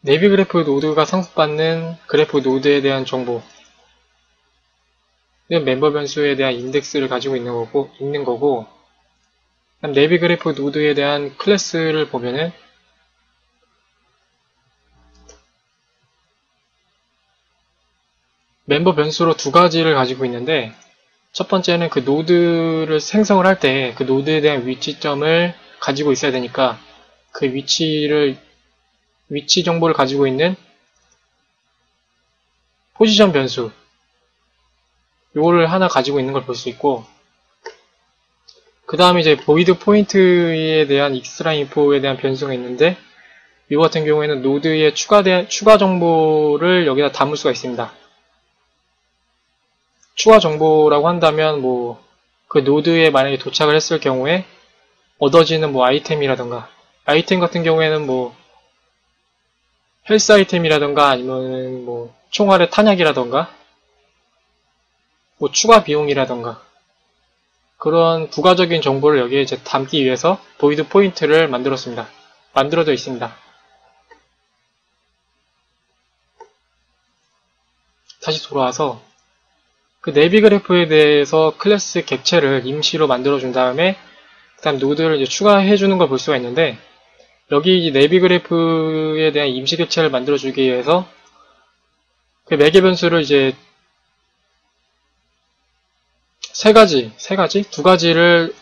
내비 그래프 노드가 상속받는 그래프 노드에 대한 정보, 멤버 변수에 대한 인덱스를 가지고 있는 거고, 내비 그래프 노드에 대한 클래스를 보면은 멤버 변수로 두 가지를 가지고 있는데, 첫 번째는 그 노드를 생성을 할 때 그 노드에 대한 위치점을 가지고 있어야 되니까 그 위치 정보를 가지고 있는 포지션 변수, 요거를 하나 가지고 있는 걸 볼 수 있고, 그 다음에 이제 void 포인트에 대한 extra info에 대한 변수가 있는데, 이거 같은 경우에는 노드의 추가 정보를 여기다 담을 수가 있습니다. 추가 정보라고 한다면 그 노드에 만약에 도착을 했을 경우에 얻어지는 아이템이라던가, 아이템 같은 경우에는 헬스 아이템이라던가 아니면 총알의 탄약이라던가 추가 비용이라던가 그런 부가적인 정보를 여기에 이제 담기 위해서 void 포인트를 만들어져 있습니다. 다시 돌아와서 그 내비 그래프에 대해서 클래스 객체를 임시로 만들어준 다음에 그 다음 노드를 이제 추가해주는 걸 볼 수가 있는데, 여기 내비 그래프에 대한 임시 객체를 만들어주기 위해서 그 매개 변수를 이제 두 가지를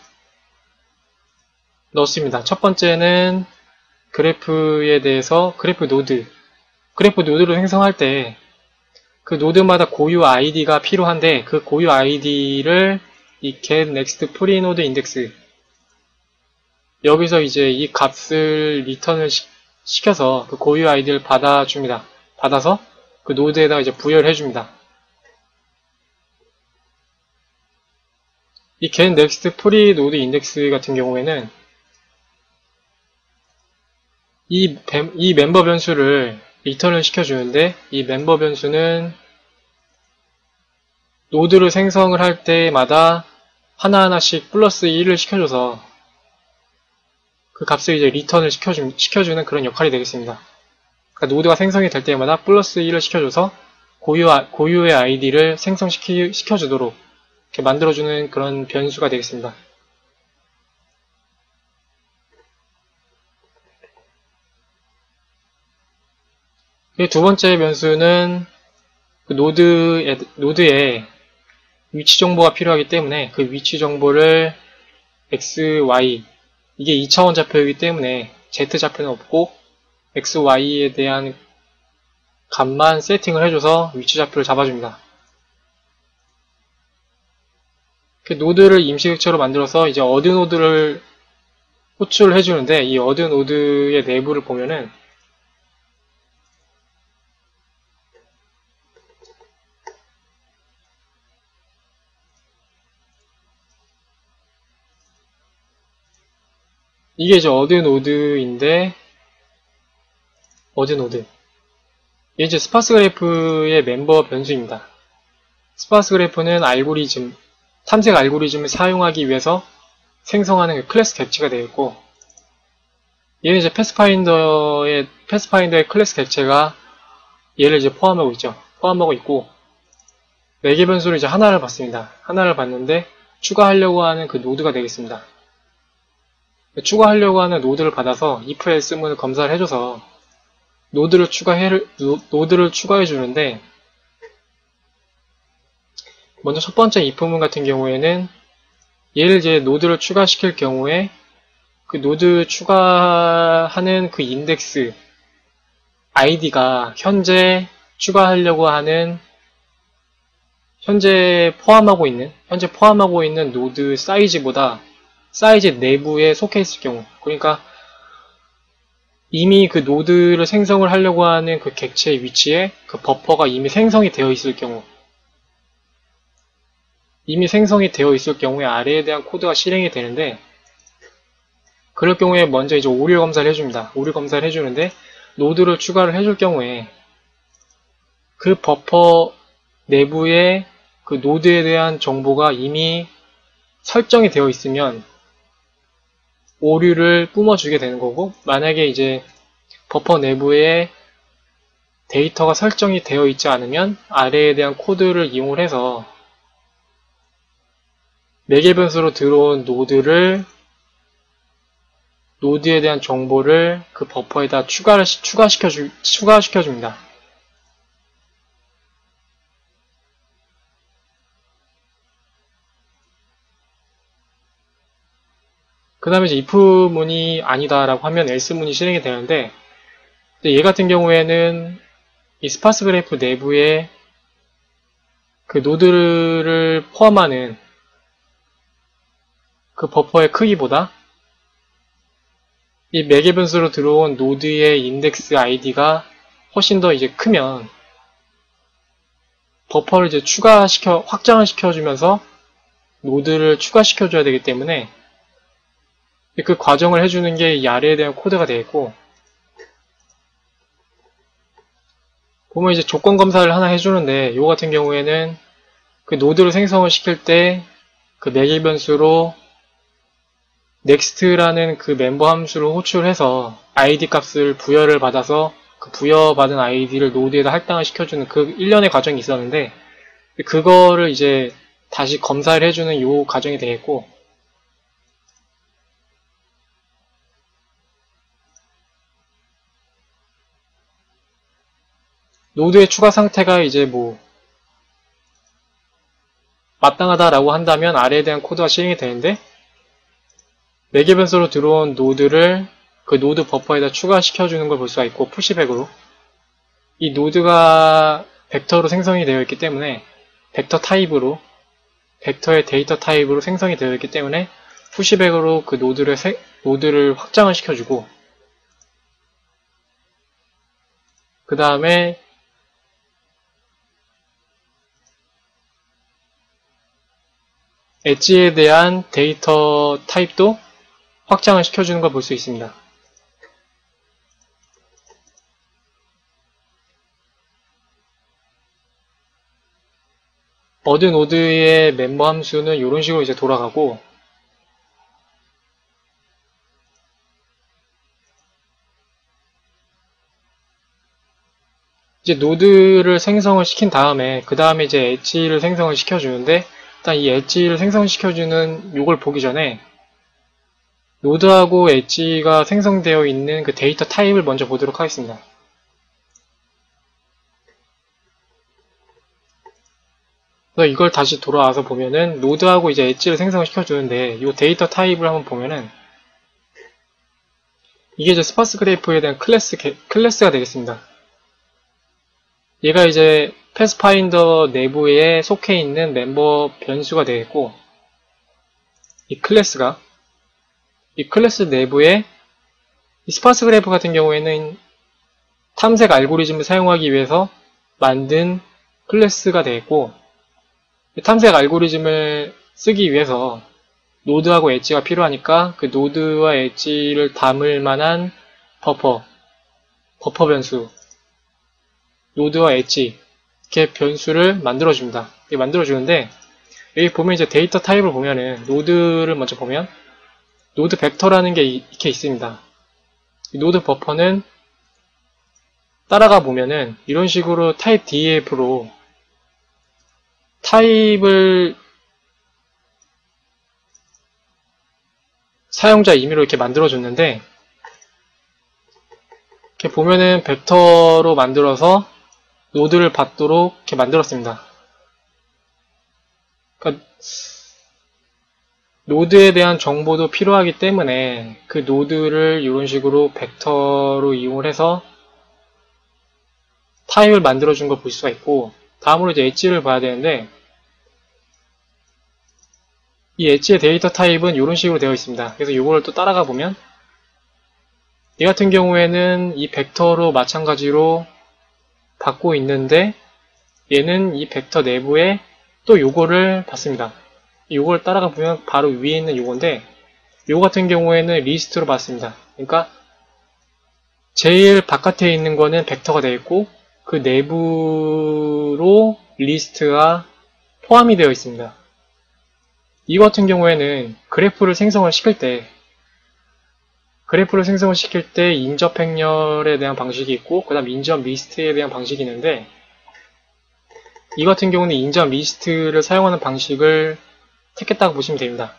넣었습니다. 첫 번째는 그래프에 대해서 그래프 노드를 생성할 때 그 노드마다 고유 아이디가 필요한데, 그 고유 아이디를 이 get next pre-node index, 여기서 이제 이 값을 리턴을 시켜서 그 고유 아이디를 받아줍니다. 받아서 그 노드에다가 이제 부여를 해줍니다. 이 get next pre-node index 같은 경우에는 이 멤버 변수를 리턴을 시켜주는데, 이 멤버 변수는 노드를 생성을 할 때마다 하나하나씩 플러스 1을 시켜줘서 그 값을 이제 리턴을 시켜주는 그런 역할이 되겠습니다. 그러니까 노드가 생성이 될 때마다 플러스 1을 시켜줘서 고유의 아이디를 생성시켜주도록 이렇게 만들어주는 그런 변수가 되겠습니다. 두 번째 변수는 그 노드에 위치 정보가 필요하기 때문에 그 위치 정보를 x, y, 이게 2차원 좌표이기 때문에 z 좌표는 없고 x, y에 대한 값만 세팅을 해줘서 위치 좌표를 잡아줍니다. 그 노드를 임시 객체로 만들어서 이제 어드 노드를 호출을 해주는데, 이 어드 노드의 내부를 보면은 이게 이제 어드 노드인데, 이게 이제 스파스 그래프의 멤버 변수입니다. 스파스 그래프는 탐색 알고리즘을 사용하기 위해서 생성하는 그 클래스 객체가 되어 있고, 얘는 이제 패스파인더의 클래스 객체가 얘를 이제 포함하고 있고, 매개 변수를 이제 하나를 봤습니다. 하나를 봤는데 추가하려고 하는 그 노드가 되겠습니다. 추가하려고 하는 노드를 받아서 if else문을 검사를 해줘서 노드를 추가해 주는데, 먼저 첫 번째 if문 같은 경우에는 얘를 이제 노드를 추가시킬 경우에 그 노드 추가하는 그 인덱스 아이디가 현재 포함하고 있는 노드 사이즈 내부에 속해 있을 경우, 그러니까 이미 그 노드를 생성을 하려고 하는 그 객체의 위치에 그 버퍼가 이미 생성이 되어 있을 경우에 아래에 대한 코드가 실행이 되는데, 그럴 경우에 먼저 이제 오류 검사를 해줍니다. 오류 검사를 해주는데, 노드를 추가를 해줄 경우에 그 버퍼 내부에 그 노드에 대한 정보가 이미 설정이 되어 있으면 오류를 뿜어주게 되는 거고, 만약에 이제 버퍼 내부에 데이터가 설정이 되어 있지 않으면 아래에 대한 코드를 이용을 해서 매개 변수로 들어온 노드에 대한 정보를 그 버퍼에다 추가시켜줍니다. 그 다음에 이제 if문이 아니다라고 하면 else문이 실행이 되는데, 얘 같은 경우에는 이 스파스 그래프 내부에 그 노드를 포함하는 그 버퍼의 크기보다 이 매개 변수로 들어온 노드의 인덱스 id가 훨씬 더 이제 크면 버퍼를 이제 확장을 시켜주면서 노드를 추가시켜줘야 되기 때문에 그 과정을 해주는 게 이 아래에 대한 코드가 되겠고, 보면 이제 조건 검사를 하나 해주는데, 이거 같은 경우에는 그 노드를 생성을 시킬 때 그 매개 변수로 next라는 그 멤버 함수를 호출해서 id 값을 부여를 받아서 그 부여받은 id를 노드에다 할당을 시켜주는 그 일련의 과정이 있었는데, 그거를 이제 다시 검사를 해주는 요 과정이 되겠고, 노드의 추가 상태가 이제 뭐 마땅하다라고 한다면 아래에 대한 코드가 실행이 되는데, 매개 변수로 들어온 노드를 그 노드 버퍼에다 추가시켜주는 걸 볼 수가 있고, 푸시백으로 이 노드가 벡터로 생성이 되어 있기 때문에 벡터의 데이터 타입으로 생성이 되어 있기 때문에 푸시백으로 그 노드를 확장을 시켜주고, 그 다음에 엣지에 대한 데이터 타입도 확장을 시켜주는 걸 볼 수 있습니다. 어드 노드의 멤버 함수는 이런 식으로 이제 돌아가고, 이제 노드를 생성을 시킨 다음에 그 다음에 이제 엣지를 생성을 시켜주는데, 일단 이 엣지를 생성시켜주는 요걸 보기 전에 노드하고 엣지가 생성되어 있는 그 데이터 타입을 먼저 보도록 하겠습니다. 그래서 이걸 다시 돌아와서 보면은 노드하고 이제 엣지를 생성을 시켜주는데, 이 데이터 타입을 한번 보면은 이게 이제 스파스 그래프에 대한 클래스가 되겠습니다. 얘가 이제 패스파인더 내부에 속해 있는 멤버 변수가 되겠고, 이 클래스 내부에 이 스파스 그래프 같은 경우에는 탐색 알고리즘을 사용하기 위해서 만든 클래스가 되겠고, 탐색 알고리즘을 쓰기 위해서 노드하고 엣지가 필요하니까 그 노드와 엣지를 담을 만한 버퍼 변수, 노드와 엣지 이렇게 변수를 만들어줍니다. 이렇게 만들어주는데, 여기 보면 이제 데이터 타입을 보면은 노드를 먼저 보면 노드 벡터라는 게 이렇게 있습니다. 이 노드 버퍼는 따라가 보면은 이런 식으로 타입 def로 타입을 사용자 임의로 이렇게 만들어줬는데, 이렇게 보면은 벡터로 만들어서 노드를 받도록 이렇게 만들었습니다. 그러니까 노드에 대한 정보도 필요하기 때문에 그 노드를 이런 식으로 벡터로 이용을 해서 타입을 만들어준 걸 볼 수가 있고, 다음으로 이제 엣지를 봐야 되는데, 이 엣지의 데이터 타입은 이런 식으로 되어 있습니다. 그래서 이걸 또 따라가 보면 이 같은 경우에는 이 벡터로 마찬가지로 받고 있는데, 얘는 이 벡터 내부에 또 요거를 받습니다. 요걸 따라가 보면 바로 위에 있는 요건데, 요거 같은 경우에는 리스트로 받습니다. 그러니까 제일 바깥에 있는 거는 벡터가 되어 있고, 그 내부로 리스트가 포함이 되어 있습니다. 이 같은 경우에는 그래프를 생성을 시킬 때 그래프를 생성을 시킬 때 인접 행렬에 대한 방식이 있고 그 다음 인접 리스트에 대한 방식이 있는데 이 같은 경우는 인접 리스트를 사용하는 방식을 택했다고 보시면 됩니다.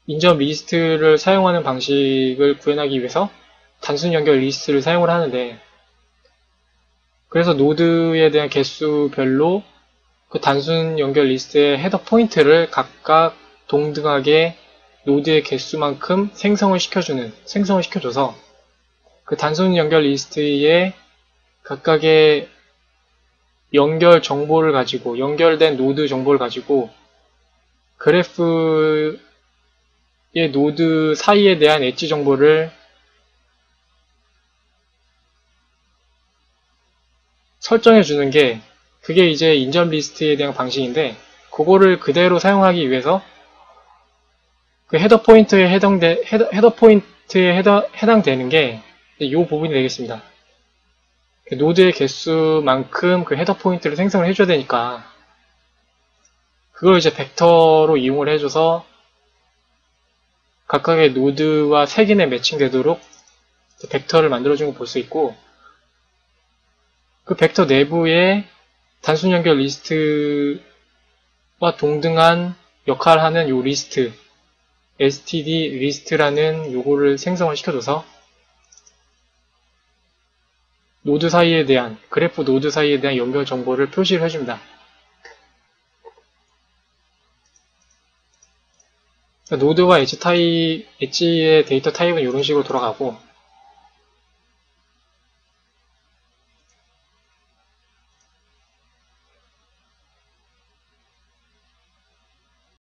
인접 리스트를 사용하는 방식을 구현하기 위해서 단순 연결 리스트를 사용을 하는데 그래서 노드에 대한 개수별로 그 단순 연결 리스트의 헤더 포인트를 각각 동등하게 노드의 개수만큼 생성을 시켜줘서 그 단순 연결 리스트의 각각의 연결 정보를 가지고 연결된 노드 정보를 가지고 그래프의 노드 사이에 대한 엣지 정보를 설정해 주는 게 그게 이제 인접 리스트에 대한 방식인데 그거를 그대로 사용하기 위해서 그 헤더 포인트에 해당되는 게 이 부분이 되겠습니다. 그 노드의 개수만큼 그 헤더 포인트를 생성을 해줘야 되니까 그걸 이제 벡터로 이용을 해줘서 각각의 노드와 색인에 매칭되도록 벡터를 만들어준 거 볼 수 있고 그 벡터 내부에 단순 연결 리스트와 동등한 역할을 하는 요 리스트 std 리스트라는 요거를 생성을 시켜줘서 노드 사이에 대한 그래프 노드 사이에 대한 연결 정보를 표시를 해줍니다. 노드와 엣지의 데이터 타입은 이런 식으로 돌아가고